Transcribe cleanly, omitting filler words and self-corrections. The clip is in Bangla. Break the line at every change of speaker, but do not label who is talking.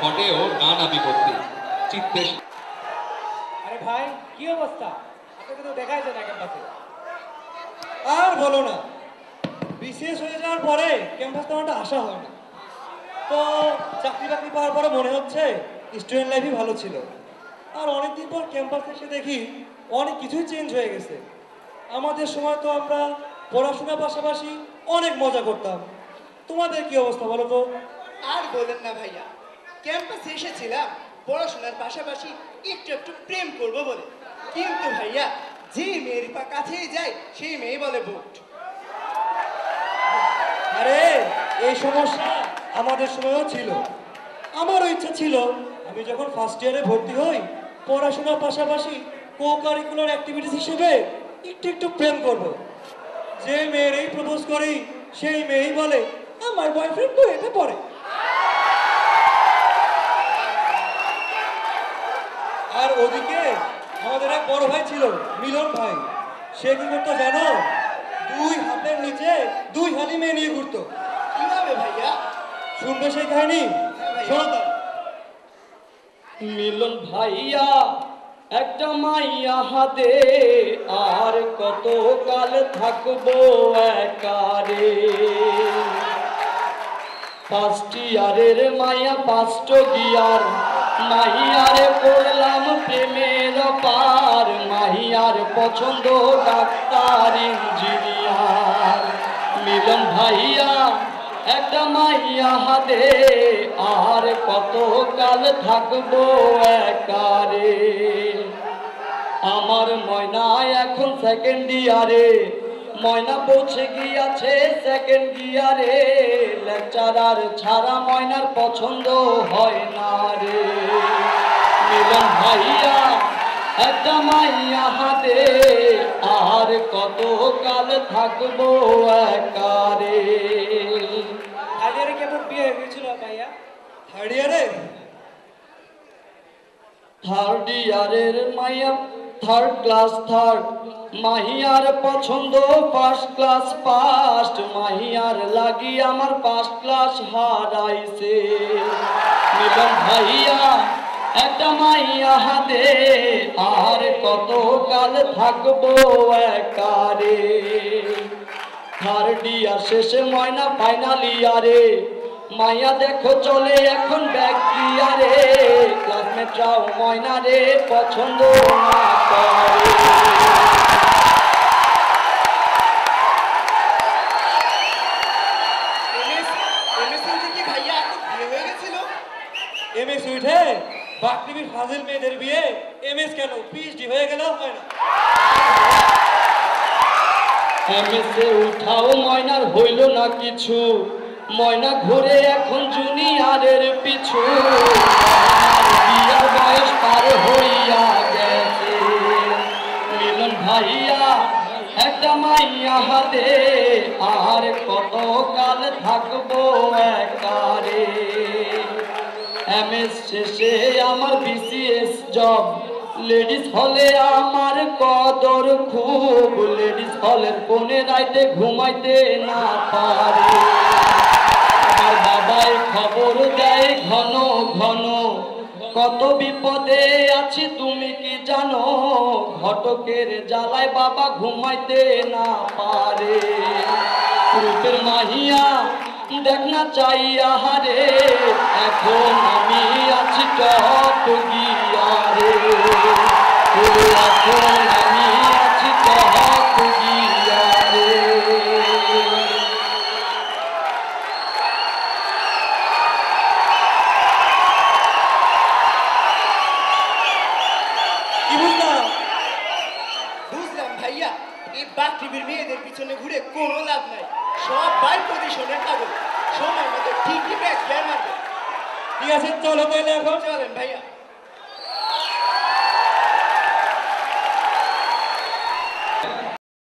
ঘটেও নানা বিপত্তি চিত্তে।
আরে ভাই কি অবস্থা, আপনাকে তো দেখাই যায় না ক্যাম্পাসে।
আর বলো না, বিশেষ হয়ে যাওয়ার পরে ক্যাম্পাস তেমন একটা আশা হয় না। তো চাকরি বাকরি পাওয়ার পরে মনে হচ্ছে স্টুডেন্ট লাইফই ভালো ছিল। আর অনেকদিন পর ক্যাম্পাসে এসে দেখি অনেক কিছুই চেঞ্জ হয়ে গেছে। আমাদের সময় তো আমরা পড়াশোনার পাশাপাশি অনেক মজা করতাম। তোমাদের কি অবস্থা বলো তো?
আর বলেন না ভাইয়া, ক্যাম্পাসে এসেছিলাম পড়াশোনার পাশাপাশি একটু একটু প্রেম করব বলে, কিন্তু ভাইয়া যে মেয়ের কাছেই যায় সেই মেয়ে বলে বুট।
আরে এই সমস্যা আমাদের সময়ও ছিল। আমারও ইচ্ছা ছিল আমি যখন ফার্স্ট ইয়ারে ভর্তি হই পড়াশোনার পাশাপাশি কো কারিকুলার অ্যাক্টিভিটিস হিসেবে একটু একটু প্রেম করব। যে মেয়ের এই প্রপোজ করি সেই মেয়েই বলে আমার বয়ফ্রেন্ড তো এটা পড়ে। আর ওদিকে আমাদের এক বড় ভাই ছিল মিলন ভাই, সে কি করতো জানো? 2 হাতের নিচে 2 হালি মেয়ে নিয়ে ঘুরতো।
কিভাবে ভাইয়া?
শুনবে সেই কাহিনী? শোনো তো।
মিলন ভাইয়া একটা মাইয়া হাতে, আর কত কাল থাকবো একারে। ফার্স্ট ইয়ারের মাইয়া ফার্স্ট গিয়ার, মাহিয়ারে পড়লাম প্রেমের পার। মাহিয়ার পছন্দ ডাক্তার ইঞ্জিনিয়ার। মিলন ভাইয়া একটা মাইয়া হাতে, আর কত কাল থাকবো একারে। আমার ময়না এখন সেকেন্ড ইয়ারে, ময়না পৌঁছে গিয়াছে সেকেন্ড গিয়ারে। লেকচারার ছাড়া ময়নার পছন্দ হয় না রে। মিলন ভাইয়া একটা মাইয়া হাতে, আর কত কাল থাকবো একারে।
থার্ড ইয়ারে কেমন বিয়ে হয়ে গেছিল ভাইয়া?
থার্ড ইয়ারে
থার্ড ইয়ারের মাইয়া থার্ড ক্লাস থার্ড, মাহিয়ার পছন্দ ফার্স্ট ক্লাস ফার্স্ট। মাহিয়ার লাগি আমার ফার্স্ট ক্লাস হারাইছে। মিলন ভাইয়া একটা মাইয়া হাতে, আর কত কাল থাকবো একারে। থার্ড ইয়ার শেষে ময়না ফাইনাল ইয়ারে, মাইয়া দেখো চলে এখন ব্যাক গিয়ারে। ক্লাসমেটরাও ময়না রে পছন্দ না করে।
থেকে ভাইয়া বিয়ে হয়ে গেছিল।
এমএস উঠে বাকটিভির ফাজিল মেয়েদের বিয়ে এমএস কেন পিএইচডি হয়ে গেলেও হয় না।
এমএসে উঠাও ময়নার হইল না কিছু, ময়না ঘুরে এখন জুনিয়রের পিছু। বিয়ার বয়স পার হইয়া গেছে। মিলন ভাইয়া একটা মাইয়া হাতে, আর কত কাল থাকবো একারে। এমএস শেষে আমার বিসিএস জব, লেডিস হলে আমার কদর খুব। লেডিস হলের কোণে রাইতে ঘুমাইতে না পারে। আমার বাবাই খবর দেয় ঘন ঘন, কত বিপদে আছি তুমি কি জানো। ঘটকের জ্বালায় বাবা ঘুমাইতে না পারে। রূপের মাহিয়া দেখ না চাইয়া হারে, এখন আমি আছি টপ গিয়ারে। এখন আমি আছি টপ গিয়ারে।
কি বুঝলাম?
বুঝলাম ভাইয়া, এই বাকটিভির মেয়েদের পিছনে ঘুরে কোনো লাভ নাই। সব বাই পজিশনের পাগল, সময় মতো ঠিকই ব্যাক মারবে।
ঠিক আছে চলো তাহলে এখন।
চলেন ভাইয়া।